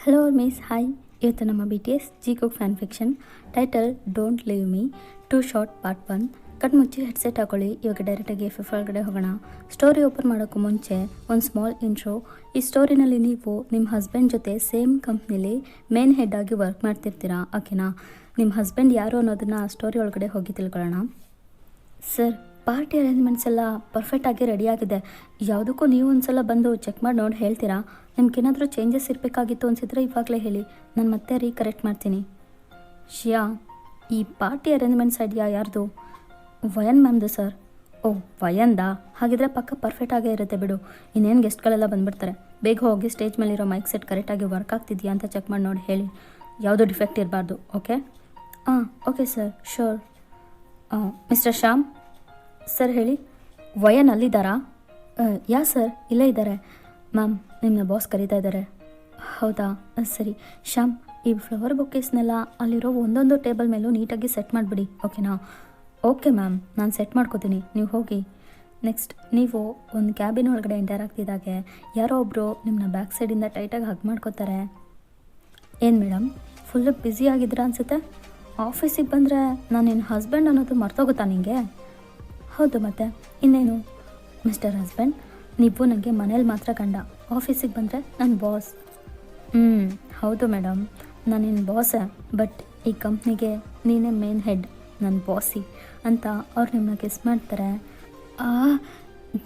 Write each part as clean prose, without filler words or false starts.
Hello miss hi. ಇವತ್ತು ನಮ್ಮ BTS Jungkook fan fiction title don't leave me to short part 1. ಕಣ್ಮುಚ್ಚಿ headset ಹಾಕೊಳ್ಳಿ. ಇವಾಗ ಡೈರೆಕ್ಟಾಗಿ FF ಒಳಗಡೆ ಹೋಗೋಣ. ಸ್ಟೋರಿ ಓಪನ್ ಮಾಡೋಕ್ಕೂ ಮುಂಚೆ ಒಂದು ಸ್ಮಾಲ್ ಇಂಟ್ರೋ. ಈ ಸ್ಟೋರಿನಲ್ಲಿ ನೀವು ನಿಮ್ಮ ಹಸ್ಬೆಂಡ್ ಜೊತೆ ಸೇಮ್ ಕಂಪ್ನಿಲಿ ಮೇನ್ ಹೆಡ್ ಆಗಿ ವರ್ಕ್ ಮಾಡ್ತಿರ್ತೀರಾ, ಓಕೆನಾ? ನಿಮ್ಮ ಹಸ್ಬೆಂಡ್ ಯಾರು ಅನ್ನೋದನ್ನು ಸ್ಟೋರಿ ಒಳಗಡೆ ಹೋಗಿ ತಿಳ್ಕೊಳ್ಳೋಣ. ಸರ್, ಪಾರ್ಟಿ ಅರೇಂಜ್ಮೆಂಟ್ಸ್ ಎಲ್ಲ ಪರ್ಫೆಕ್ಟಾಗಿ ರೆಡಿಯಾಗಿದೆ. ಯಾವುದಕ್ಕೂ ನೀವು ಒಂದು ಸಲ ಬಂದು ಚೆಕ್ ಮಾಡಿ ನೋಡಿ ಹೇಳ್ತೀರಾ? ನಿಮ್ಗೇನಾದರೂ ಚೇಂಜಸ್ ಇರಬೇಕಾಗಿತ್ತು ಅನಿಸಿದ್ರೆ ಇವಾಗಲೇ ಹೇಳಿ, ನಾನು ಮತ್ತೆ ರೀಕರೆಕ್ಟ್ ಮಾಡ್ತೀನಿ. ಶಿಯಾ, ಈ ಪಾರ್ಟಿ ಅರೇಂಜ್ಮೆಂಟ್ಸ್ ಐಡಿಯಾ ಯಾರ್ದು? ವಯನ್ ಮ್ಯಾಮ್ದು ಸರ್. ಓಹ್, ವಯನ್ದಾ? ಹಾಗಿದ್ರೆ ಪಕ್ಕ ಪರ್ಫೆಕ್ಟಾಗೇ ಇರುತ್ತೆ ಬಿಡು. ಇನ್ನೇನು ಗೆಸ್ಟ್ಗಳೆಲ್ಲ ಬಂದುಬಿಡ್ತಾರೆ. ಬೇಗ ಹೋಗಿ ಸ್ಟೇಜ್ ಮೇಲಿರೋ ಮೈಕ್ ಸೆಟ್ ಕರೆಕ್ಟಾಗಿ ವರ್ಕ್ ಆಗ್ತಿದೆಯಾ ಅಂತ ಚೆಕ್ ಮಾಡಿ ನೋಡಿ ಹೇಳಿ. ಯಾವುದೂ ಡಿಫೆಕ್ಟ್ ಇರಬಾರ್ದು, okay? Okay sir, sure. Mister Shyam sir, ಹೇಳಿ. ವಯನ್ ಅಲ್ಲಿದ್ದಾರಾ? ಯಾ ಸರ್, ಇಲ್ಲೇ ಇದ್ದಾರೆ. ಮ್ಯಾಮ್, ನಿಮ್ಮನ್ನ ಬಾಸ್ ಕರೀತಾ ಇದ್ದಾರೆ. ಹೌದಾ, ಸರಿ. ಶ್ಯಾಮ್, ಈ ಫ್ಲವರ್ ಬೊಕೇಸ್ನೆಲ್ಲ ಅಲ್ಲಿರೋ ಒಂದೊಂದು ಟೇಬಲ್ ಮೇಲೂ ನೀಟಾಗಿ ಸೆಟ್ ಮಾಡಿಬಿಡಿ, ಓಕೆನಾ? ಓಕೆ ಮ್ಯಾಮ್, ನಾನು ಸೆಟ್ ಮಾಡ್ಕೋತೀನಿ, ನೀವು ಹೋಗಿ. ನೆಕ್ಸ್ಟ್, ನೀವು ಒಂದು ಕ್ಯಾಬಿನ್ ಒಳಗಡೆ ಎಂಟರ್ ಆಗ್ತಿದ್ದಾಗೆ ಯಾರೋ ಒಬ್ಬರು ನಿಮ್ಮನ್ನ ಬ್ಯಾಕ್ ಸೈಡಿಂದ ಟೈಟಾಗಿ ಹಗ್ ಮಾಡ್ಕೋತಾರೆ. ಏನು ಮೇಡಮ್, ಫುಲ್ಲು ಬ್ಯುಸಿ ಆಗಿದ್ದೀರಾ ಅನಿಸುತ್ತೆ. ಆಫೀಸಿಗೆ ಬಂದರೆ ನಾನು ನಿನ್ನ ಹಸ್ಬೆಂಡ್ ಅನ್ನೋದು ಮರ್ತೋಗುತ್ತಾ ನಿಮಗೆ? ಹೌದು, ಮತ್ತೆ ಇನ್ನೇನು? ಮಿಸ್ಟರ್ ಹಸ್ಬೆಂಡ್, ನೀವು ನನಗೆ ಮನೇಲಿ ಮಾತ್ರ ಗಂಡ, ಆಫೀಸಿಗೆ ಬಂದರೆ ನನ್ನ ಬಾಸ್. ಹೌದು ಮೇಡಮ್, ನಾನು ನಿನ್ನ ಬಾಸೇ, ಬಟ್ ಈ ಕಂಪ್ನಿಗೆ ನೀನೇ ಮೇನ್ ಹೆಡ್, ನನ್ನ ಬಾಸಿ ಅಂತ ಅವ್ರು ನಿಮ್ಮನ್ನ ಕಿಸ್ ಮಾಡ್ತಾರೆ.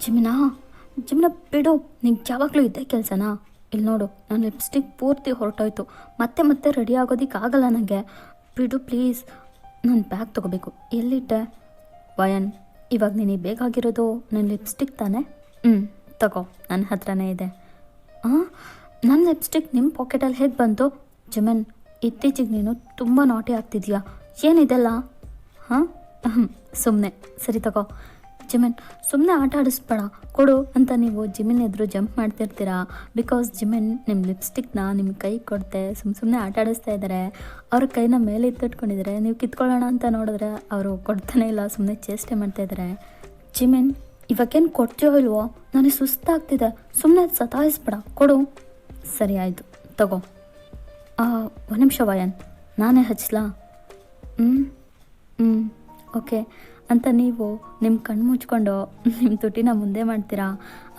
ಜಿಮ್ನಾ ಬಿಡು, ನಿಂಗೆ ಯಾವಾಗಲೂ ಇದ್ದೇ ಕೆಲಸನಾ? ಇಲ್ಲಿ ನೋಡು, ನನ್ನ ಲಿಪ್ಸ್ಟಿಕ್ ಪೂರ್ತಿ ಹೊರಟೋಯ್ತು. ಮತ್ತೆ ರೆಡಿ ಆಗೋದಕ್ಕಾಗಲ್ಲ ನನಗೆ. ಬಿಡು ಪ್ಲೀಸ್, ನಾನು ಬ್ಯಾಗ್ ತೊಗೋಬೇಕು. ಎಲ್ಲಿಟ್ಟೆ? ವಯನ್, ಇವಾಗ ನೀನು ಬೇಕಾಗಿರೋದು ನನ್ನ ಲಿಪ್ಸ್ಟಿಕ್ ತಾನೇ? ತಗೋ, ನನ್ನ ಹತ್ರನೇ ಇದೆ. ನನ್ನ ಲಿಪ್ಸ್ಟಿಕ್ ನಿಮ್ಮ ಪಾಕೆಟಲ್ಲಿ ಹೇಗೆ ಬಂತು? ಜಿಮನ್, ಇತ್ತೀಚೆಗೆ ನೀನು ತುಂಬ ನಾಟಿ ಆಗ್ತಿದ್ಯಾ. ಏನಿದೆಲ್ಲ? ಸುಮ್ಮನೆ. ಸರಿ ತಗೋ. ಜಿಮನ್, ಸುಮ್ಮನೆ ಆಟ ಆಡಿಸ್ಬೇಡ, ಕೊಡು ಅಂತ ನೀವು ಜಿಮಿನ್ ಎದುರು ಜಂಪ್ ಮಾಡ್ತಿರ್ತೀರಾ. ಬಿಕಾಸ್ ಜಿಮಿನ್ ನಿಮ್ಮ ಲಿಪ್ಸ್ಟಿಕ್ನ ನಿಮ್ಮ ಕೈ ಕೊಡ್ತೆ ಸುಮ್ಮನೆ ಆಟ ಆಡಿಸ್ತಾ ಇದ್ದಾರೆ. ಅವ್ರ ಕೈನ ಮೇಲೆ ಎತ್ತಿಟ್ಕೊಂಡಿದ್ದಾರೆ. ನೀವು ಕಿತ್ಕೊಳ್ಳೋಣ ಅಂತ ನೋಡಿದ್ರೆ ಅವರು ಕೊಡ್ತಾನೆ ಇಲ್ಲ, ಸುಮ್ಮನೆ ಚೇಷ್ಟೆ ಮಾಡ್ತಾಯಿದ್ದಾರೆ. ಜಿಮಿನ್, ಇವಾಗೇನು ಕೊಡ್ತೀಯೋ ಇಲ್ವೋ? ನನಗೆ ಸುಸ್ತಾಗ್ತಿದೆ, ಸುಮ್ಮನೆ ಸತಾಯಿಸ್ಬೇಡ, ಕೊಡು. ಸರಿ ಆಯಿತು, ತಗೋ. ಒಂದು ನಿಮಿಷ ವಯನ್, ನಾನೇ ಹಚ್ಚಲಾ? ಓಕೆ ಅಂತ ನೀವು ನಿಮ್ಮ ಕಣ್ಣು ಮುಚ್ಕೊಂಡು ನಿಮ್ಮ ತುಟಿನ ಮುಂದೆ ಮಾಡ್ತೀರಾ.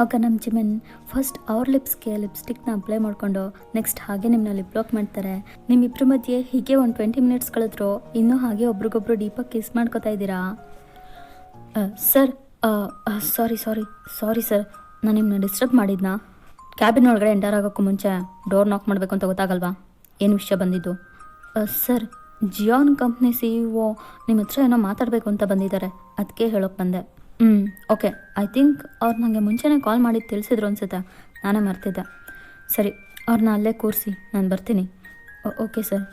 ಆಗ ನಮ್ಮ ಜಿಮಿನ್ ಫಸ್ಟ್ ಅವ್ರ ಲಿಪ್ಸ್ಗೆ ಲಿಪ್ಸ್ಟಿಕ್ನ ಅಪ್ಲೈ ಮಾಡಿಕೊಂಡು ನೆಕ್ಸ್ಟ್ ಹಾಗೆ ನಿಮ್ಮನ್ನ ಲಿಪ್ ಲಾಕ್ ಮಾಡ್ತಾರೆ. ನಿಮ್ಮಿಬ್ಬರ ಮಧ್ಯೆ ಹೀಗೆ ಒಂದು 20 ಮಿನಿಟ್ಸ್ ಕಳೆದ್ರು ಇನ್ನೂ ಹಾಗೆ ಒಬ್ರಿಗೊಬ್ರು ಡೀಪಾಗಿ ಕಿಸ್ ಮಾಡ್ಕೋತಾ ಇದ್ದೀರಾ. ಸರ್, ಸಾರಿ ಸರ್, ನಾನು ನಿಮ್ಮನ್ನ ಡಿಸ್ಟರ್ಬ್ ಮಾಡಿದ್ನಾ? ಕ್ಯಾಬಿನ್ ಒಳಗಡೆ ಎಂಟರ್ ಆಗೋಕ್ಕೂ ಮುಂಚೆ ಡೋರ್ ನಾಕ್ ಮಾಡಬೇಕು ಅಂತ ಗೊತ್ತಾಗಲ್ವಾ? ಏನು ವಿಷಯ ಬಂದಿದ್ದು? ಸರ್, ಜಿಯಾನ್ ಕಂಪ್ನಿ CEO ನಿಮ್ಮ ಹತ್ರ ಏನೋ ಮಾತಾಡಬೇಕು ಅಂತ ಬಂದಿದ್ದಾರೆ, ಅದಕ್ಕೆ ಹೇಳೋಕ್ಕೆ ಬಂದೆ. ಓಕೆ, ಐ ಥಿಂಕ್ ಅವ್ರು ನನಗೆ ಮುಂಚೆನೇ ಕಾಲ್ ಮಾಡಿ ತಿಳಿಸಿದ್ರು ಅನ್ಸುತ್ತೆ, ನಾನೇ ಮರ್ತಿದ್ದೆ. ಸರಿ, ಅವ್ರನ್ನ ಅಲ್ಲೇ ಕೂರಿಸಿ, ನಾನು ಬರ್ತೀನಿ. Okay sir.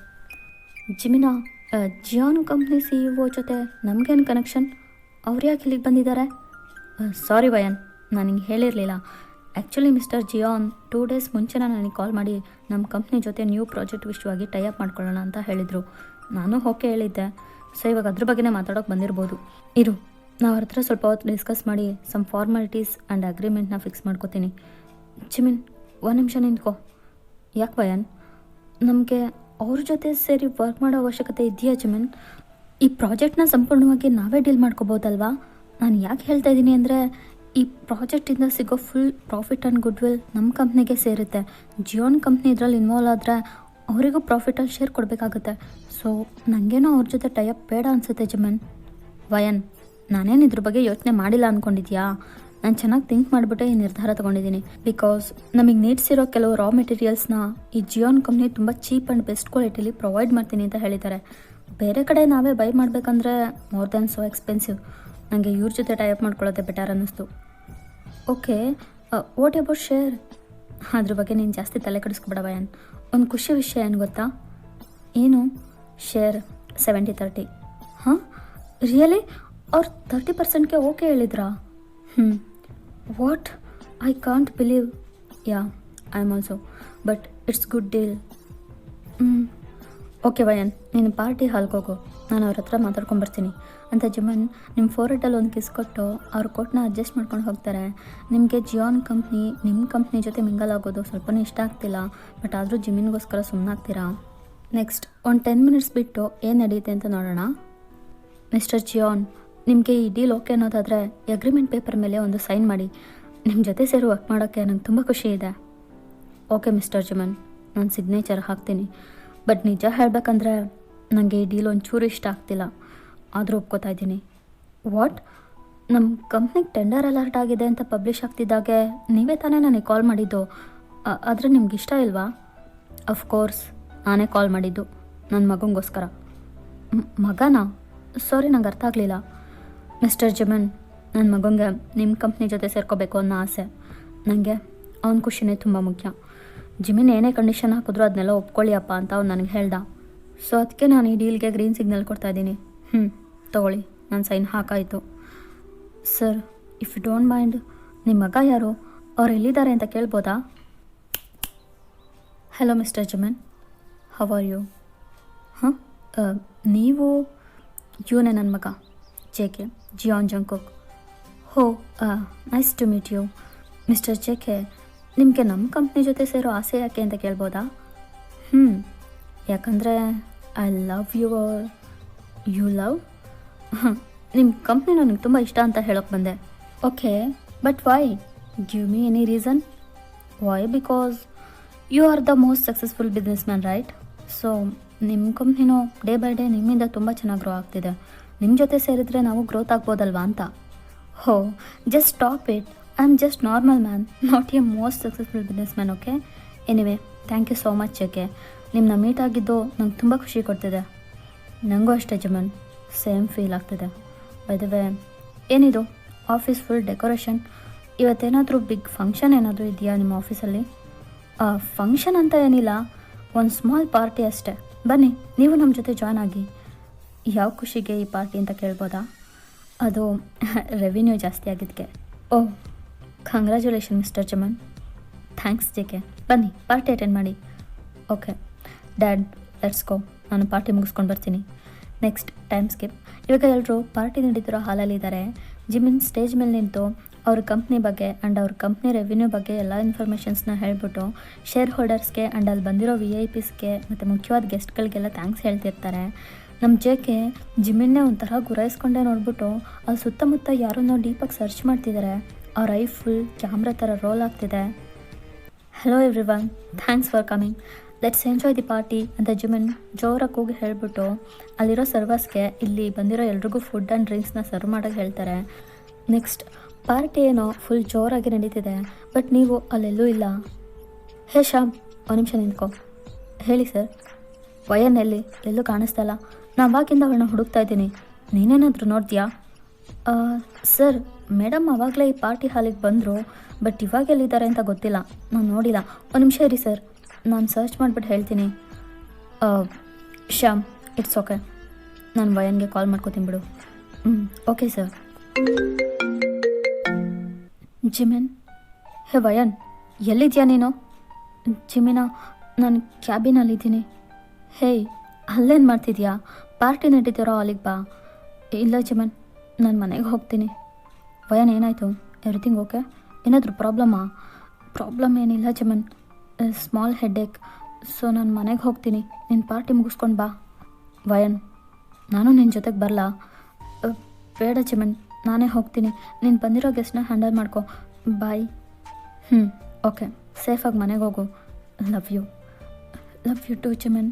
ಜಿಮಿನಾ, ಜಿಯಾನ್ ಕಂಪ್ನಿ CEO ಜೊತೆ ನಮಗೇನು ಕನೆಕ್ಷನ್? ಅವ್ರು ಯಾಕೆ ಇಲ್ಲಿಗೆ ಬಂದಿದ್ದಾರೆ? ಸಾರಿ ವಯನ್, ನಾನು ಹಿಂಗೆ ಹೇಳಿರಲಿಲ್ಲ. ಆ್ಯಕ್ಚುಲಿ ಮಿಸ್ಟರ್ ಜಿಯಾನ್ 2 ಡೇಸ್ ಮುಂಚೆನೇ ನನಗೆ ಕಾಲ್ ಮಾಡಿ ನಮ್ಮ ಕಂಪ್ನಿ ಜೊತೆ ನ್ಯೂ ಪ್ರಾಜೆಕ್ಟ್ ವಿಷಯವಾಗಿ ಟೈ ಅಪ್ ಮಾಡ್ಕೊಳ್ಳೋಣ ಅಂತ ಹೇಳಿದರು. ನಾನು ಓಕೆ ಹೇಳಿದ್ದೆ. ಸೊ ಇವಾಗ ಅದ್ರ ಬಗ್ಗೆನೇ ಮಾತಾಡೋಕೆ ಬಂದಿರ್ಬೋದು. ಇರು, ನಾವು ಅವ್ರ ಹತ್ರ ಸ್ವಲ್ಪ ಹೊತ್ತು ಡಿಸ್ಕಸ್ ಮಾಡಿ ಸಮ್ ಫಾರ್ಮಾಲಿಟೀಸ್ ಆ್ಯಂಡ್ ಅಗ್ರಿಮೆಂಟ್ನ ಫಿಕ್ಸ್ ಮಾಡ್ಕೋತೀನಿ. ಜಿಮಿನ್, ಒಂದು ನಿಮಿಷ ನಿಂತ್ಕೋ. ಯಾಕೆ ವಯನ್, ನಮಗೆ ಅವ್ರ ಜೊತೆ ಸೇರಿ ವರ್ಕ್ ಮಾಡೋ ಅವಶ್ಯಕತೆ ಇದೆಯಾ ಜಿಮಿನ್? ಈ ಪ್ರಾಜೆಕ್ಟ್ನ ಸಂಪೂರ್ಣವಾಗಿ ನಾವೇ ಡೀಲ್ ಮಾಡ್ಕೋಬೋದಲ್ವಾ? ನಾನು ಯಾಕೆ ಹೇಳ್ತಾ ಇದ್ದೀನಿ ಅಂದರೆ, ಈ ಪ್ರಾಜೆಕ್ಟಿಂದ ಸಿಗೋ full profit and good will ನಮ್ಮ ಕಂಪ್ನಿಗೆ ಸೇರುತ್ತೆ. ಜಿಯೋನ್ ಕಂಪ್ನಿ ಇದರಲ್ಲಿ ಇನ್ವಾಲ್ವ್ ಆದರೆ ಅವರಿಗೂ ಪ್ರಾಫಿಟಲ್ಲಿ ಶೇರ್ ಕೊಡಬೇಕಾಗುತ್ತೆ. ಸೊ ನನಗೇನೋ ಅವ್ರ ಜೊತೆ ಟೈಅಪ್ ಬೇಡ ಅನಿಸುತ್ತೆ ಜಿಮನ್. ವಯನ್, ನಾನೇನು ಇದ್ರ ಬಗ್ಗೆ ಯೋಚನೆ ಮಾಡಿಲ್ಲ ಅಂದ್ಕೊಂಡಿದ್ಯಾ? ನಾನು ಚೆನ್ನಾಗಿ ಥಿಂಕ್ ಮಾಡಿಬಿಟ್ಟೆ ಈ ನಿರ್ಧಾರ ತೊಗೊಂಡಿದ್ದೀನಿ. ಬಿಕಾಸ್ ನಮಗೆ ನೀಡ್ಸ್ ಇರೋ ಕೆಲವು ರಾ ಮೆಟೀರಿಯಲ್ಸ್ನ ಈ ಜಿಯೋನ್ ಕಂಪ್ನಿ ತುಂಬ ಚೀಪ್ ಆ್ಯಂಡ್ ಬೆಸ್ಟ್ ಕ್ವಾಲಿಟಿಲಿ ಪ್ರೊವೈಡ್ ಮಾಡ್ತೀನಿ ಅಂತ ಹೇಳಿದ್ದಾರೆ. ಬೇರೆ ಕಡೆ ನಾವೇ ಬೈ ಮಾಡಬೇಕಂದ್ರೆ ಮೋರ್ ದ್ಯಾನ್ ಸೋ ಎಕ್ಸ್ಪೆನ್ಸಿವ್. ನನಗೆ ಇವ್ರ ಜೊತೆ ಟೈಅಪ್ ಮಾಡ್ಕೊಳ್ಳೋದೇ ಬೆಟರ್ ಅನ್ನಿಸ್ತು. Okay, what about share? ಅದ್ರ ಬಗ್ಗೆ ನೀನು ಜಾಸ್ತಿ ತಲೆ ಕೆಡಿಸ್ಕೊಬೇಡ ವಯನ್. ಒಂದು ಖುಷಿ ವಿಷಯ ಏನು ಗೊತ್ತಾ? ಏನು? ಶೇರ್ 70-30. ರಿಯಲಿ? ಅವ್ರು 30%ಗೆ ಓಕೆ ಹೇಳಿದ್ರಾ? What? I can't believe. Yeah, I am also, but it's good deal. Okay ವಯನ್, ನೀನು ಪಾರ್ಟಿ ಹಾಲ್ಗೆ ಹೋಗು, ನಾನು ಅವ್ರ ಹತ್ರ ಮಾತಾಡ್ಕೊಂಬರ್ತೀನಿ ಅಂತ ಜಿಮನ್ ನಿಮ್ಮ ಫೋರೆಟಲ್ಲಿ ಒಂದು ಕಿಸ್ ಕೊಟ್ಟು ಅವ್ರ ಕೋಟ್ನ ಅಡ್ಜಸ್ಟ್ ಮಾಡ್ಕೊಂಡು ಹೋಗ್ತಾರೆ. ನಿಮಗೆ ಜಿಯಾನ್ ಕಂಪ್ನಿ ನಿಮ್ಮ ಕಂಪ್ನಿ ಜೊತೆ ಮಿಂಗಲ್ ಆಗೋದು ಸ್ವಲ್ಪನೂ ಇಷ್ಟ ಆಗ್ತಿಲ್ಲ, ಬಟ್ ಆದರೂ ಜಿಮಿನ್ಗೋಸ್ಕರ ಸುಮ್ಮನಾಗ್ತೀರಾ. ನೆಕ್ಸ್ಟ್ ಒಂದು 10 ಮಿನಿಟ್ಸ್ ಬಿಟ್ಟು ಏನು ನಡೆಯುತ್ತೆ ಅಂತ ನೋಡೋಣ. ಮಿಸ್ಟರ್ ಜಿಯಾನ್, ನಿಮಗೆ ಈ ಡೀಲ್ ಓಕೆ ಅನ್ನೋದಾದರೆ ಅಗ್ರಿಮೆಂಟ್ ಪೇಪರ್ ಮೇಲೆ ಒಂದು ಸೈನ್ ಮಾಡಿ. ನಿಮ್ಮ ಜೊತೆ ಸೇರಿ ವರ್ಕ್ ಮಾಡೋಕ್ಕೆ ನಂಗೆ ತುಂಬ ಖುಷಿ ಇದೆ. ಓಕೆ ಮಿಸ್ಟರ್ ಜಿಮನ್, ನಾನು ಸಿಗ್ನೇಚರ್ ಹಾಕ್ತೀನಿ. ಬಟ್ ನಿಜ ಹೇಳಬೇಕಂದ್ರೆ ನನಗೆ ಈ ಡೀಲ್ ಒಂಚೂರು ಇಷ್ಟ ಆಗ್ತಿಲ್ಲ, ಆದರೂ ಒಪ್ಕೋತಾ ಇದ್ದೀನಿ. ವಾಟ್? ನಮ್ಮ ಕಂಪ್ನಿಗೆ ಟೆಂಡರ್ ಅಲರ್ಟ್ ಆಗಿದೆ ಅಂತ ಪಬ್ಲಿಷ್ ಆಗ್ತಿದ್ದಾಗೆ ನೀವೇ ತಾನೇ ನನಗೆ ಕಾಲ್ ಮಾಡಿದ್ದು, ಆದರೆ ನಿಮ್ಗೆ ಇಷ್ಟ ಇಲ್ವಾ? ಅಫ್ಕೋರ್ಸ್ ನಾನೇ ಕಾಲ್ ಮಾಡಿದ್ದು, ನನ್ನ ಮಗನಿಗೋಸ್ಕರ. ಮಗನಾ? ಸಾರಿ, ನಂಗೆ ಅರ್ಥ ಆಗಲಿಲ್ಲ. ಮಿಸ್ಟರ್ ಜಿಮನ್, ನನ್ನ ಮಗನಿಗೆ ನಿಮ್ಮ ಕಂಪ್ನಿ ಜೊತೆ ಸೇರ್ಕೋಬೇಕು ಅನ್ನೋ ಆಸೆ. ನನಗೆ ಅವನ ಖುಷಿನೇ ತುಂಬ ಮುಖ್ಯ. ಜಿಮಿನ್ ಏನೇ ಕಂಡೀಷನ್ ಹಾಕಿದ್ರು ಅದನ್ನೆಲ್ಲ ಒಪ್ಕೊಳ್ಳಿ ಅಪ್ಪ ಅಂತ ಅವ್ನು ನನಗೆ ಹೇಳ್ದ. ಸೊ ಅದಕ್ಕೆ ನಾನು ಈ ಡೀಲ್ಗೆ ಗ್ರೀನ್ ಸಿಗ್ನಲ್ ಕೊಡ್ತಾಯಿದ್ದೀನಿ. ತೊಗೊಳ್ಳಿ, ನಾನು ಸೈನ್ ಹಾಕಾಯಿತು. Sir, if you don't mind, ನಿಮ್ಮ ಮಗ ಯಾರು, ಅವ್ರು ಎಲ್ಲಿದ್ದಾರೆ ಅಂತ ಕೇಳ್ಬೋದಾ? Hello mister Jimin, how are you? ಹಾಂ, ನೀವು ಇವನೇ ನನ್ನ ಮಗ JK, ಜಿಯಾನ್ ಜಂಕೋಕ್. ಹೋ, nice to meet you. Mister JK, ನಿಮಗೆ ನಮ್ಮ ಕಂಪ್ನಿ ಜೊತೆ ಸೇರೋ ಆಸೆ ಯಾಕೆ ಅಂತ ಕೇಳ್ಬೋದಾ? ಯಾಕಂದರೆ ಐ ಲವ್ ಯು ಲವ್ ನಿಮ್ಮ ಕಂಪ್ನಿ ನನಗೆ ತುಂಬ ಇಷ್ಟ ಅಂತ ಹೇಳೋಕ್ಕೆ ಬಂದೆ. Okay, but why? Give me any reason. Why? Because you are the most successful business man, right? So ನಿಮ್ಮ ಕಂಪ್ನಿನೂ ಡೇ ಬೈ ಡೇ ನಿಮ್ಮಿಂದ ತುಂಬ ಚೆನ್ನಾಗಿ ಗ್ರೋ ಆಗ್ತಿದೆ. ನಿಮ್ಮ ಜೊತೆ ಸೇರಿದ್ರೆ ನಾವು ಗ್ರೋತ್ ಆಗ್ಬೋದಲ್ವಾ ಅಂತ. ಹೋ, just stop it. I am just normal man, not a most successful business man. Okay, anyway, thank you so much JK. ನಿಮ್ಮನ್ನ ಮೀಟ್ ಆಗಿದ್ದು ನಂಗೆ ತುಂಬ ಖುಷಿ ಕೊಡ್ತಿದೆ. ನನಗೂ ಅಷ್ಟೇ ಜಿಮನ್, ಸೇಮ್ ಫೀಲ್ ಆಗ್ತಿದೆ. ಬೈ ದ ವೇ, ಏನಿದು ಆಫೀಸ್ ಫುಲ್ ಡೆಕೋರೇಷನ್? ಇವತ್ತೇನಾದರೂ ಬಿಗ್ ಫಂಕ್ಷನ್ ಏನಾದರೂ ಇದೆಯಾ ನಿಮ್ಮ ಆಫೀಸಲ್ಲಿ? ಫಂಕ್ಷನ್ ಅಂತ ಏನಿಲ್ಲ, ಒಂದು ಸ್ಮಾಲ್ ಪಾರ್ಟಿ ಅಷ್ಟೇ. ಬನ್ನಿ, ನೀವು ನಮ್ಮ ಜೊತೆ ಜಾಯ್ನ್ ಆಗಿ. ಯಾವ ಖುಷಿಗೆ ಈ ಪಾರ್ಟಿ ಅಂತ ಕೇಳ್ಬೋದಾ? ಅದು ರೆವಿನ್ಯೂ ಜಾಸ್ತಿ ಆಗಿದ್ದಕ್ಕೆ. Oh, congratulation mister Jimin. Thanks JK. ಬನ್ನಿ, ಪಾರ್ಟಿ ಅಟೆಂಡ್ ಮಾಡಿ. Okay dad, let's go. ನಾನು ಪಾರ್ಟಿ ಮುಗಿಸ್ಕೊಂಡು ಬರ್ತೀನಿ. Next time skip. ಇವಾಗ ಎಲ್ಲರೂ ಪಾರ್ಟಿ ನಡೀತಿರೋ ಹಾಲಲ್ಲಿದ್ದಾರೆ. ಜಿಮಿನ್ ಸ್ಟೇಜ್ ಮೇಲೆ ನಿಂತು ಅವ್ರ ಕಂಪ್ನಿ ಬಗ್ಗೆ ಆ್ಯಂಡ್ ಅವ್ರ ಕಂಪ್ನಿ ರೆವಿನ್ಯೂ ಬಗ್ಗೆ ಎಲ್ಲ ಇನ್ಫಾರ್ಮೇಷನ್ಸ್ನ ಹೇಳ್ಬಿಟ್ಟು ಶೇರ್ ಹೋಲ್ಡರ್ಸ್ಗೆ ಆ್ಯಂಡ್ ಅಲ್ಲಿ ಬಂದಿರೋ VIPಸ್ಗೆ ಮತ್ತು ಮುಖ್ಯವಾದ ಗೆಸ್ಟ್ಗಳಿಗೆಲ್ಲ ಥ್ಯಾಂಕ್ಸ್ ಹೇಳ್ತಿರ್ತಾರೆ. ನಮ್ಮ JK ಜಿಮಿನ್ನೇ ಒಂಥರ ಗುರಾಯಿಸ್ಕೊಂಡೆ ನೋಡ್ಬಿಟ್ಟು ಅಲ್ಲಿ ಸುತ್ತಮುತ್ತ ಯಾರನ್ನೋ ಡೀಪಾಗಿ ಸರ್ಚ್ ಮಾಡ್ತಿದ್ದಾರೆ. ಅವ್ರ ಐ ಫುಲ್ ಕ್ಯಾಮ್ರಾ ಥರ ರೋಲ್ ಆಗ್ತಿದೆ. Hello every one, thanks for coming, let's enjoy the party ಅಂತ ಜಿಮಿನ್ ಜೋರಾಗಿ ಕೂಗಿ ಹೇಳಿಬಿಟ್ಟು ಅಲ್ಲಿರೋ ಸರ್ವರ್ಸ್ಗೆ ಇಲ್ಲಿ ಬಂದಿರೋ ಎಲ್ರಿಗೂ ಫುಡ್ ಆ್ಯಂಡ್ ಡ್ರಿಂಕ್ಸ್ನ ಸರ್ವ್ ಮಾಡೋಕ್ಕೆ ಹೇಳ್ತಾರೆ. ನೆಕ್ಸ್ಟ್ ಪಾರ್ಟಿ ಏನೋ ಫುಲ್ ಜೋರಾಗಿ ನಡೀತಿದೆ, ಬಟ್ ನೀವು ಅಲ್ಲೆಲ್ಲೂ ಇಲ್ಲ. ಹೇ ಶ್ಯಾಮ್, ಒಂದು ನಿಮಿಷ ನಿಂತ್ಕೊ. ಹೇಳಿ ಸರ್. ವಯನ್ ಎಲ್ಲಿ? ಎಲ್ಲೂ ಕಾಣಿಸ್ತಲ್ಲ. ನಾನು ಅವಾಗಿಂದ ಅವಳನ್ನ ಹುಡುಕ್ತಾ ಇದ್ದೀನಿ. ನೀನೇನಾದರೂ ನೋಡ್ತೀಯಾ? ಸರ್, ಮೇಡಮ್ ಆವಾಗಲೇ ಈ ಪಾರ್ಟಿ ಹಾಲಿಗೆ ಬಂದರು, ಬಟ್ ಇವಾಗ ಎಲ್ಲಿದ್ದಾರೆ ಅಂತ ಗೊತ್ತಿಲ್ಲ, ನಾನು ನೋಡಿಲ್ಲ. ಒಂದು ನಿಮಿಷ ಇರಿ ಸರ್, ನಾನು ಸರ್ಚ್ ಮಾಡಿಬಿಟ್ಟು ಹೇಳ್ತೀನಿ. ಶ್ಯಾಮ್, ಇಟ್ಸ್ ಓಕೆ, ನಾನು ವಯನ್ಗೆ ಕಾಲ್ ಮಾಡ್ಕೋತೀನಿ ಬಿಡು. Okay sir. ಜಿಮಿನ್, ಹೇ ವಯನ್, ಎಲ್ಲಿದ್ಯಾ ನೀನು? ಜಿಮಿನಾ, ನಾನು ಕ್ಯಾಬಿನಲ್ಲಿದ್ದೀನಿ. ಹೇಯ್, ಅಲ್ಲೇನು ಮಾಡ್ತಿದ್ಯಾ? ಪಾರ್ಟಿ ನಡೀತಿರೋ ಅಲ್ಲಿಗೆ ಬಾ. ಇಲ್ಲ ಜಿಮನ್, ನಾನು ಮನೆಗೆ ಹೋಗ್ತೀನಿ. ವಯನ್, ಏನಾಯಿತು? Everything okay? ಏನಾದರೂ ಪ್ರಾಬ್ಲಮ್ಮಾ? ಪ್ರಾಬ್ಲಮ್ ಏನಿಲ್ಲ ಜಿಮನ್, ಸ್ಮಾಲ್ ಹೆಡ್ಏಕ್. ಸೊ ನಾನು ಮನೆಗೆ ಹೋಗ್ತೀನಿ, ನಿನ್ನ ಪಾರ್ಟಿ ಮುಗಿಸ್ಕೊಂಡು ಬಾ. ವಯನ್, ನಾನು ನಿನ್ನ ಜೊತೆಗೆ ಬರಲಾ? ಬೇಡ ಜಿಮನ್, ನಾನೇ ಹೋಗ್ತೀನಿ. ನೀನು ಬಂದಿರೋ ಗೆಸ್ಟ್ನ ಹ್ಯಾಂಡಲ್ ಮಾಡ್ಕೊ. ಬಾಯ್. ಓಕೆ, ಸೇಫಾಗಿ ಮನೆಗೆ ಹೋಗು. Love you too Jimin.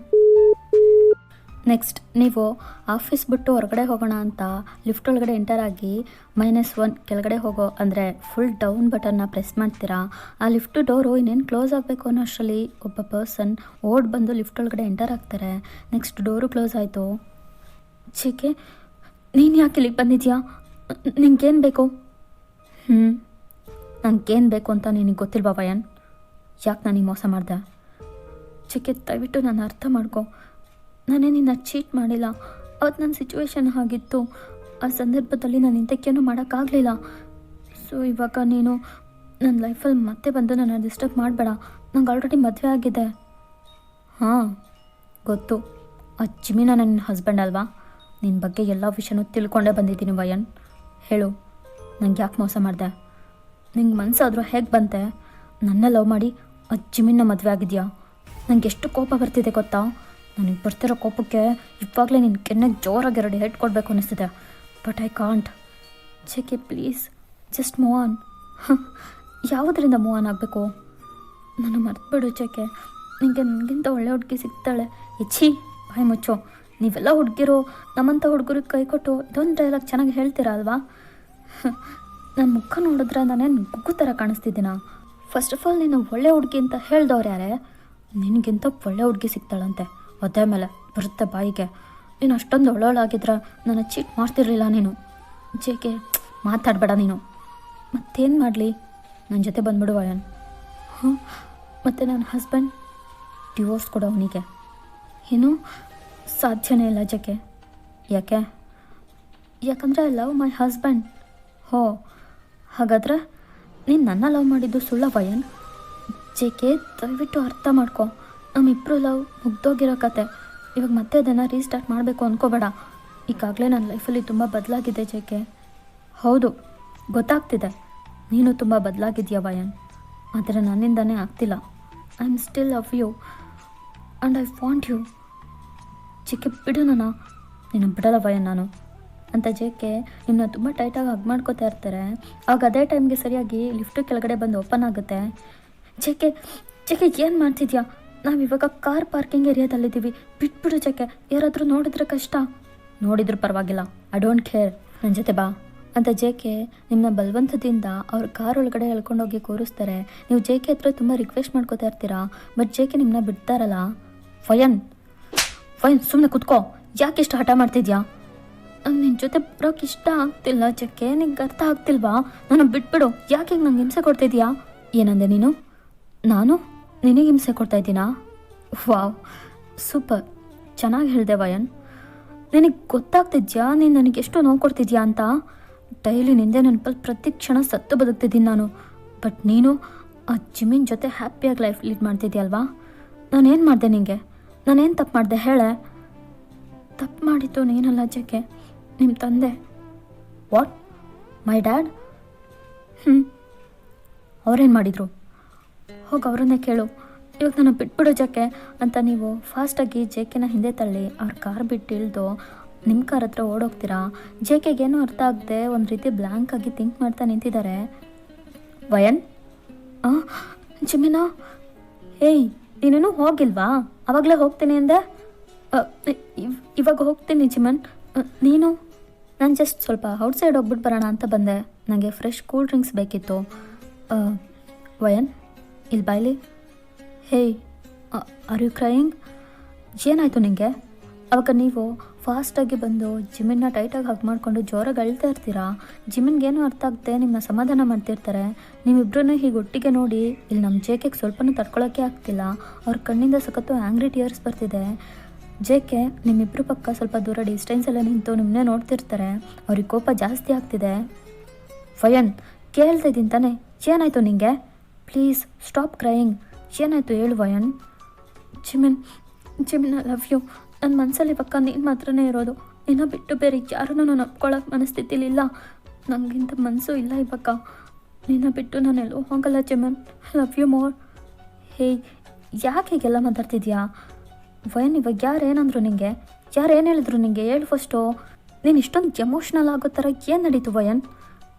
Next, ನೀವು ಆಫೀಸ್ ಬಿಟ್ಟು ಹೊರಗಡೆ ಹೋಗೋಣ ಅಂತ ಲಿಫ್ಟ್ ಒಳಗಡೆ ಎಂಟರ್ ಆಗಿ -1 ಕೆಳಗಡೆ ಹೋಗೋ ಅಂದರೆ ಫುಲ್ ಡೌನ್ ಬಟನ್ನ ಪ್ರೆಸ್ ಮಾಡ್ತೀರಾ. ಆ ಲಿಫ್ಟ್ ಡೋರು ಇನ್ನೇನು ಕ್ಲೋಸ್ ಆಗಬೇಕು ಅನ್ನೋ ಅಷ್ಟರಲ್ಲಿ ಒಬ್ಬ ಪರ್ಸನ್ ಓಡ್ ಬಂದು ಲಿಫ್ಟ್ ಒಳಗಡೆ ಎಂಟರ್ ಆಗ್ತಾರೆ. ನೆಕ್ಸ್ಟ್ ಡೋರು ಕ್ಲೋಸ್ ಆಯಿತು. JK, ನೀನು ಯಾಕೆ ಇಲ್ಲಿಗೆ ಬಂದಿದ್ಯಾ? ನಿಂಗೇನು ಬೇಕು? ನನಗೇನು ಬೇಕು ಅಂತ ನಿನಗೆ ಗೊತ್ತಿಲ್ವಾ ವಯನ್? ಯಾಕೆ ನನಗೆ ಮೋಸ ಮಾಡ್ದೆ? JK, ದಯವಿಟ್ಟು ನಾನು ಅರ್ಥ ಮಾಡ್ಕೊ. ನಾನೇ ನಿನ್ನ ಚೀಟ್ ಮಾಡಿಲ್ಲ. ಅವತ್ತು ನನ್ನ ಸಿಚುವೇಶನ್ ಆಗಿತ್ತು. ಆ ಸಂದರ್ಭದಲ್ಲಿ ನಾನು ಇಂಥಕ್ಕೇನೂ ಮಾಡೋಕ್ಕಾಗಲಿಲ್ಲ. ಸೊ ಇವಾಗ ನೀನು ನನ್ನ ಲೈಫಲ್ಲಿ ಮತ್ತೆ ಬಂದು ನನ್ನ ಡಿಸ್ಟರ್ಬ್ ಮಾಡಬೇಡ. ನಂಗೆ ಆಲ್ರೆಡಿ ಮದುವೆ ಆಗಿದೆ. ಹಾಂ ಗೊತ್ತು, ಆ ಜಿಮಿನ ನನ್ನ ಹಸ್ಬೆಂಡ್ ಅಲ್ವಾ? ನಿನ್ನ ಬಗ್ಗೆ ಎಲ್ಲ ವಿಷಯನೂ ತಿಳ್ಕೊಂಡೇ ಬಂದಿದ್ದೀನಿ ವಯನ್. ಹೇಳು, ನಂಗೆ ಯಾಕೆ ಮೋಸ ಮಾಡಿದೆ? ನಿಂಗೆ ಮನಸ್ಸಾದರೂ ಹೇಗೆ ಬಂತೆ? ನನ್ನ ಲವ್ ಮಾಡಿ ಆ ಜಿಮಿನ ಮದುವೆ ಆಗಿದೆಯಾ? ನನಗೆ ಎಷ್ಟು ಕೋಪ ಬರ್ತಿದೆ ಗೊತ್ತಾ? ನನಗೆ ಬರ್ತಿರೋ ಕೋಪಕ್ಕೆ ಇವಾಗಲೇ ನಿನ್ನ ಕೆನ್ನೆಗೆ ಜೋರಾಗಿ 2 ಹೆಡ್ ಕೊಡಬೇಕು ಅನ್ನಿಸ್ತಿದೆ. But I can't. JK please just move on. ಯಾವುದರಿಂದ ಮೂವ್ ಆನ್ ಆಗಬೇಕು? ನಾನು ಮರ್ತ್ಬಿಡು ಜೆಕೆ. ನಿನಗೆ ನನಗಿಂತ ಒಳ್ಳೆ ಹುಡುಗಿ ಸಿಗ್ತಾಳೆ. ಛೀ, ಬಾಯಿ ಮುಚ್ಚೋ. ನೀವೆಲ್ಲ ಹುಡುಗಿರು ನಮ್ಮಂಥ ಹುಡುಗರಿಗೆ ಕೈ ಕೊಟ್ಟು ಇದೊಂದು ಡೈಲಾಗ್ ಚೆನ್ನಾಗಿ ಹೇಳ್ತೀರಾ ಅಲ್ವಾ? ನನ್ನ ಮುಖ ನೋಡಿದ್ರೆ ನಾನೇನು ಗುಗ್ಗು ಥರ ಕಾಣಿಸ್ತಿದ್ದೀನ? ಫಸ್ಟ್ ಆಫ್ ಆಲ್ ನೀನು ಒಳ್ಳೆ ಹುಡುಗಿ ಅಂತ ಹೇಳ್ದವ್ರು ಯಾರೇ? ನಿನಗಿಂತ ಒಳ್ಳೆ ಹುಡುಗಿ ಸಿಗ್ತಾಳಂತೆ. ಅದೇ ಮೇಲೆ ಬರುತ್ತೆ ಬಾಯಿಗೆ. ನೀನು ಅಷ್ಟೊಂದು ಒಳ್ಳೊಳಾಗಿದ್ರೆ ನನ್ನ ಚೀಟ್ ಮಾಡ್ತಿರ್ಲಿಲ್ಲ ನೀನು. ಜೇಕೆ ಮಾತಾಡಬೇಡ ನೀನು. ಮತ್ತೇನು ಮಾಡಲಿ? ನನ್ನ ಜೊತೆ ಬಂದ್ಬಿಡು ವಯನ್. ಮತ್ತು ನನ್ನ ಹಸ್ಬೆಂಡ್ ಡಿವೋರ್ಸ್ ಕೊಡೋ ಅವನಿಗೆ. ಏನು? ಸಾಧ್ಯನೇ ಇಲ್ಲ ಜೆಕೆ. ಯಾಕೆ? ಯಾಕಂದರೆ ಐ ಲವ್ ಮೈ ಹಸ್ಬೆಂಡ್. ಹೋ, ಹಾಗಾದರೆ ನೀನು ನನ್ನ ಲವ್ ಮಾಡಿದ್ದು ಸುಳ್ಳ ವಯನ್? ಜೆಕೆ ದಯವಿಟ್ಟು ಅರ್ಥ ಮಾಡ್ಕೊ. ನಮ್ಮಿಬ್ಬರು ಲವ್ ಮುಗ್ದೋಗಿರೋ ಕತೆ. ಇವಾಗ ಮತ್ತೆ ಅದನ್ನು ರೀಸ್ಟಾರ್ಟ್ ಮಾಡಬೇಕು ಅಂದ್ಕೋಬೇಡ. ಈಗಾಗಲೇ ನನ್ನ ಲೈಫಲ್ಲಿ ತುಂಬ ಬದಲಾಗಿದೆ ಜೆಕೆ. ಹೌದು, ಗೊತ್ತಾಗ್ತಿದೆ. ನೀನು ತುಂಬ ಬದಲಾಗಿದೆಯಾ ವಯನ್. ಆದರೆ ನನ್ನಿಂದನೇ ಆಗ್ತಿಲ್ಲ. I am still love you and I want you. JK ಬಿಡು ನನ್ನ. ನೀನು ಬಿಡಲ್ಲ ವಯನ್ ನಾನು ಅಂತ ಜೆಕೆ ನಿಮ್ಮನ್ನ ತುಂಬ ಟೈಟಾಗಿ ಹಗ್ ಮಾಡ್ಕೋತಾ ಇರ್ತಾರೆ. ಆಗ ಅದೇ ಟೈಮ್ಗೆ ಸರಿಯಾಗಿ ಲಿಫ್ಟ್ ಕೆಳಗಡೆ ಬಂದು ಓಪನ್ ಆಗುತ್ತೆ. ಜೆಕೆ ಜೆಕೆ ಏನು ಮಾಡ್ತಿದ್ಯಾ? ನಾವಿವಾಗ ಕಾರ್ ಪಾರ್ಕಿಂಗ್ ಏರಿಯಾದಲ್ಲಿದ್ದೀವಿ. ಬಿಟ್ಬಿಡು ಜೆಕೆ. ಯಾರಾದರೂ ನೋಡಿದ್ರೆ ಕಷ್ಟ. ನೋಡಿದ್ರು ಪರವಾಗಿಲ್ಲ, ಐ ಡೋಂಟ್ ಕೇರ್. ನನ್ನ ಜೊತೆ ಬಾ ಅಂತ ಜೆಕೆ ನಿಮ್ಮನ್ನ ಬಲವಂತದಿಂದ ಅವ್ರ ಕಾರ್ ಒಳಗಡೆ ಎಳ್ಕೊಂಡೋಗಿ ಕೂರಿಸ್ತಾರೆ. ನೀವು ಜೆಕೆ ಹತ್ರ ತುಂಬ ರಿಕ್ವೆಸ್ಟ್ ಮಾಡ್ಕೋತಾ ಇರ್ತೀರಾ. ಬಟ್ ಜೆಕೆ ನಿಮ್ಮನ್ನ ಬಿಡ್ತಾರಲ್ಲ. ವಯನ್ ವಯನ್ ಸುಮ್ಮನೆ ಕುತ್ಕೋ. ಯಾಕೆ ಇಷ್ಟು ಹಠ ಮಾಡ್ತಿದ್ಯಾ? ನಂಗೆ ನಿನ್ನ ಜೊತೆ ಬರೋಕೆ ಇಷ್ಟ ಆಗ್ತಿಲ್ಲ ಜೆಕೆ. ನಿಂಗೆ ಅರ್ಥ ಆಗ್ತಿಲ್ವಾ? ನಾನು ಬಿಟ್ಬಿಡು. ಯಾಕೆ ನಂಗೆ ಹಿಂಸೆ ಕೊಡ್ತಿದ್ಯಾ? ಏನಂದೆ ನೀನು? ನಾನು ನಿನಗೆ ಹಿಂಸೆ ಕೊಡ್ತಾ ಇದ್ದೀನಾ? ವಾವ್, ಸೂಪರ್, ಚೆನ್ನಾಗಿ ಹೇಳಿದೆ ವಯನ್. ನಿನಗೆ ಗೊತ್ತಾಗ್ತಿದ್ಯಾ ನೀನು ನನಗೆ ಎಷ್ಟು ನೋವು ಕೊಡ್ತಿದ್ಯಾ ಅಂತ? ಡೈಲಿ ನಿಂದೆ ನೆನಪಲ್ಲಿ ಪ್ರತಿ ಕ್ಷಣ ಸತ್ತು ಬದುಕ್ತಿದ್ದೀನಿ ನಾನು. ಬಟ್ ನೀನು ಆ ಜಿಮಿನ್ ಜೊತೆ ಹ್ಯಾಪಿಯಾಗಿ ಲೈಫ್ ಲೀಡ್ ಮಾಡ್ತಿದ್ಯಲ್ವಾ? ನಾನೇನು ಮಾಡಿದೆ ನಿನಗೆ? ನಾನೇನು ತಪ್ಪು ಮಾಡಿದೆ ಹೇಳೆ? ತಪ್ಪು ಮಾಡಿದ್ದು ನೀನಲ್ಲ ಜೆಕೆ, ನಿಮ್ಮ ತಂದೆ. ವಾಟ್? My dad? ಅವ್ರೇನು ಮಾಡಿದರು? ಹೋಗಿ ಅವ್ರನ್ನೇ ಕೇಳು. ಇವಾಗ ನಾನು ಬಿಟ್ಬಿಡು ಜೆಕೆ ಅಂತ ನೀವು ಫಾಸ್ಟಾಗಿ ಜೆಕೆನ ಹಿಂದೆ ತಳ್ಳಿ ಅವ್ರ ಕಾರ್ ಬಿಟ್ಟು ಇಳಿದು ನಿಮ್ಮ ಕಾರ್ ಹತ್ರ ಓಡೋಗ್ತೀರಾ. ಜೆಕೆಗೇನೂ ಅರ್ಥ ಆಗದೆ ಒಂದು ರೀತಿ ಬ್ಲ್ಯಾಂಕ್ ಆಗಿ ಥಿಂಕ್ ಮಾಡ್ತಾ ನಿಂತಿದ್ದಾರೆ. ವಯನ್, ಜಿಮಿನಾ, ಏಯ್ ನೀನೇನು ಹೋಗಿಲ್ವಾ? ಆವಾಗಲೇ ಹೋಗ್ತೀನಿ ಅಂದೆ. ಇವಾಗ ಹೋಗ್ತೀನಿ ಜಿಮನ್. ನೀನು? ನಾನು ಜಸ್ಟ್ ಸ್ವಲ್ಪ ಔಟ್ಸೈಡ್ ಹೋಗ್ಬಿಟ್ಟು ಬರೋಣ ಅಂತ ಬಂದೆ. ನನಗೆ ಫ್ರೆಶ್ ಕೂಲ್ ಡ್ರಿಂಕ್ಸ್ ಬೇಕಿತ್ತು. ವಯನ್, ಇಲ್ಲಿ ಬಾಯ್ಲಿ. ಹೇಯ್, ಆರ್ ಯು ಕ್ರೈಯಿಂಗ್? ಏನಾಯಿತು ನಿನಗೆ? ಅವಾಗ ನೀವು ಫಾಸ್ಟಾಗಿ ಬಂದು ಜಿಮಿನ್ನ ಟೈಟಾಗಿ ಹಗ್ ಮಾಡಿಕೊಂಡು ಜೋರಾಗಿ ಅಳ್ತಾ ಇರ್ತೀರಾ. ಜಿಮಿನ್ಗೇನು ಅರ್ಥ ಆಗದೆ ನಿಮ್ಮನ್ನ ಸಮಾಧಾನ ಮಾಡ್ತಿರ್ತಾರೆ. ನೀವಿಬ್ಬರೂ ಹೀಗೆ ಒಟ್ಟಿಗೆ ನೋಡಿ ಇಲ್ಲಿ ನಮ್ಮ ಜೆಕೆಗೆ ಸ್ವಲ್ಪನೂ ತಡ್ಕೊಳ್ಳೋಕ್ಕೆ ಆಗ್ತಿಲ್ಲ. ಅವ್ರ ಕಣ್ಣಿಂದ ಸಖತ್ತು ಆ್ಯಂಗ್ರಿ ಟೀಯರ್ಸ್ ಬರ್ತಿದೆ. ಜೆಕೆ ನಿಮ್ಮಿಬ್ಬರು ಪಕ್ಕ ಸ್ವಲ್ಪ ದೂರ ಡಿಸ್ಟೆನ್ಸಲ್ಲೇ ನಿಂತು ನಿಮ್ಮನ್ನೇ ನೋಡ್ತಿರ್ತಾರೆ. ಅವ್ರಿಗೆ ಕೋಪ ಜಾಸ್ತಿ ಆಗ್ತಿದೆ. ವಯನ್, ಕೇಳ್ತಾ ಇದ್ದೀನಿ ತಾನೆ, ಏನಾಯಿತು ನಿನಗೆ? Please stop crying. ಏನಾಯಿತು ಹೇಳು ವಯನ್. ಜಿಮಿನ್, ಜಿಮಿನ್ ಐ ಲವ್ ಯು. ನನ್ನ ಮನಸ್ಸಲ್ಲಿ ಪಕ್ಕ ನೀನು ಮಾತ್ರನೇ ಇರೋದು. ನಿನ್ನ ಬಿಟ್ಟು ಬೇರೆ ಯಾರನ್ನೂ ನಾನು ಒಪ್ಕೊಳ್ಳೋಕೆ ಮನಸ್ಥಿತಿಲಿಲ್ಲ. ನನಗಿಂತ ಮನಸ್ಸು ಇಲ್ಲ ಇವಾಗ. ನಿನ್ನ ಬಿಟ್ಟು ನಾನೆಲ್ಲೂ ಹೋಗಲ್ಲ Jimin. I love you more. Hey, ಯಾಕೆ ಹೀಗೆಲ್ಲ ಮಾತಾಡ್ತಿದ್ಯಾ? ವಯನ್, ಇವಾಗ ಯಾರು ಏನಂದ್ರು ನಿನಗೆ? ಯಾರು ಏನು ಹೇಳಿದ್ರು ನಿನಗೆ? ಹೇಳು ಫಸ್ಟು. ನೀನು ಇಷ್ಟೊಂದು ಎಮೋಷ್ನಲ್ ಆಗೋ ಥರ ಏನು ನಡೀತು ವಯನ್?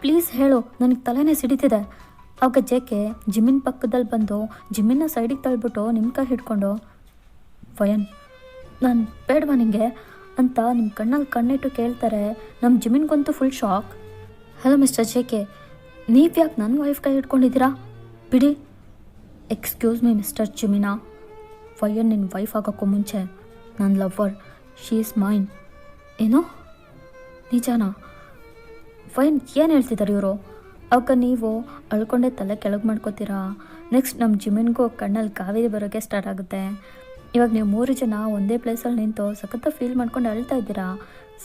ಪ್ಲೀಸ್ ಹೇಳು, ನನಗೆ ತಲೆನೇ ಸಿಡಿತಿದೆ. ಆವಾಗ ಜೆಕೆ ಜಿಮಿನ್ ಪಕ್ಕದಲ್ಲಿ ಬಂದು ಜಿಮಿನ್ನ ಸೈಡಿಗೆ ತಳ್ಬಿಟ್ಟು ನಿಮ್ಮ ಕೈ ಹಿಡ್ಕೊಂಡು, ವಯನ್ ನಾನು ಬೇಡವಾ ನಿಂಗೆ ಅಂತ ನಿಮ್ಮ ಕಣ್ಣಲ್ಲಿ ಕಣ್ಣಿಟ್ಟು ಕೇಳ್ತಾರೆ. ನಮ್ಮ ಜಿಮಿನ್ಗಂತೂ full shock. Hello mister JK, ನೀವು ಯಾಕೆ ನನ್ನ ವೈಫ್ ಕೈ ಹಿಡ್ಕೊಂಡಿದ್ದೀರಾ? ಬಿಡಿ. ಎಕ್ಸ್ಕ್ಯೂಸ್ ಮೀ ಮಿಸ್ಟರ್ ಜಿಮಿನಾ. ವಯನ್ ನಿನ್ನ ವೈಫ್ ಆಗೋಕ್ಕೂ ಮುಂಚೆ ನನ್ನ ಲವ್ವರ್, ಶೀ ಈಸ್ ಮೈನ್. ಏನೋ ನಿಜಾನಾ? ವಯನ್ ಏನು ಹೇಳ್ತಿದ್ದಾರೆ ಇವರು? ಅವಾಗ ನೀವು ಅಳ್ಕೊಂಡೆ ತಲೆ ಕೆಳಗೆ ಮಾಡ್ಕೋತೀರಾ. ನೆಕ್ಸ್ಟ್ ನಮ್ಮ ಜಿಮಿನ್ಗೂ ಕಣ್ಣಲ್ಲಿ ಕಾವೇರಿ ಬರೋಕ್ಕೆ ಸ್ಟಾರ್ಟ್ ಆಗುತ್ತೆ. ಇವಾಗ ನೀವು 3 ಜನ ಒಂದೇ ಪ್ಲೇಸಲ್ಲಿ ನಿಂತು ಸಖತ್ತ ಫೀಲ್ ಮಾಡ್ಕೊಂಡು ಅಳ್ತಾ ಇದ್ದೀರಾ.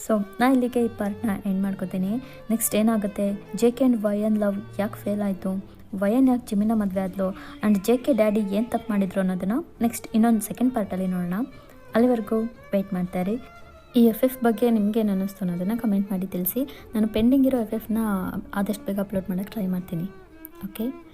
ಸೊ ನಾನು ಇಲ್ಲಿಗೆ ಈ ಪಾರ್ಟ್ನ ಎಂಡ್ ಮಾಡ್ಕೋತೀನಿ. ನೆಕ್ಸ್ಟ್ ಏನಾಗುತ್ತೆ, ಜೆಕೆ ಆ್ಯಂಡ್ ವಯನ್ ಲವ್ ಯಾಕೆ ಫೇಲ್ ಆಯಿತು, ವಯನ್ ಯಾಕೆ ಜಿಮಿನ ಮದುವೆ ಆದಲು, ಆ್ಯಂಡ್ ಜೆಕೆ ಡ್ಯಾಡಿ ಏನು ತಪ್ಪು ಮಾಡಿದ್ರು ಅನ್ನೋದನ್ನು ನೆಕ್ಸ್ಟ್ ಇನ್ನೊಂದು ಸೆಕೆಂಡ್ ಪಾರ್ಟಲ್ಲಿ ನೋಡೋಣ. ಅಲ್ಲಿವರೆಗೂ ವೆಯ್ಟ್ ಮಾಡ್ತಾರೆ. ಈ ಎಫ್ ಬಗ್ಗೆ ನಿಮಗೇನು ಅನ್ನಿಸ್ತು ಅನ್ನೋದನ್ನು ಕಮೆಂಟ್ ಮಾಡಿ ತಿಳಿಸಿ. ನಾನು ಪೆಂಡಿಂಗ್ ಇರೋ ಎಫ್ ಆದಷ್ಟು ಬೇಗ ಅಪ್ಲೋಡ್ ಮಾಡೋಕ್ಕೆ ಟ್ರೈ ಮಾಡ್ತೀನಿ. ಓಕೆ.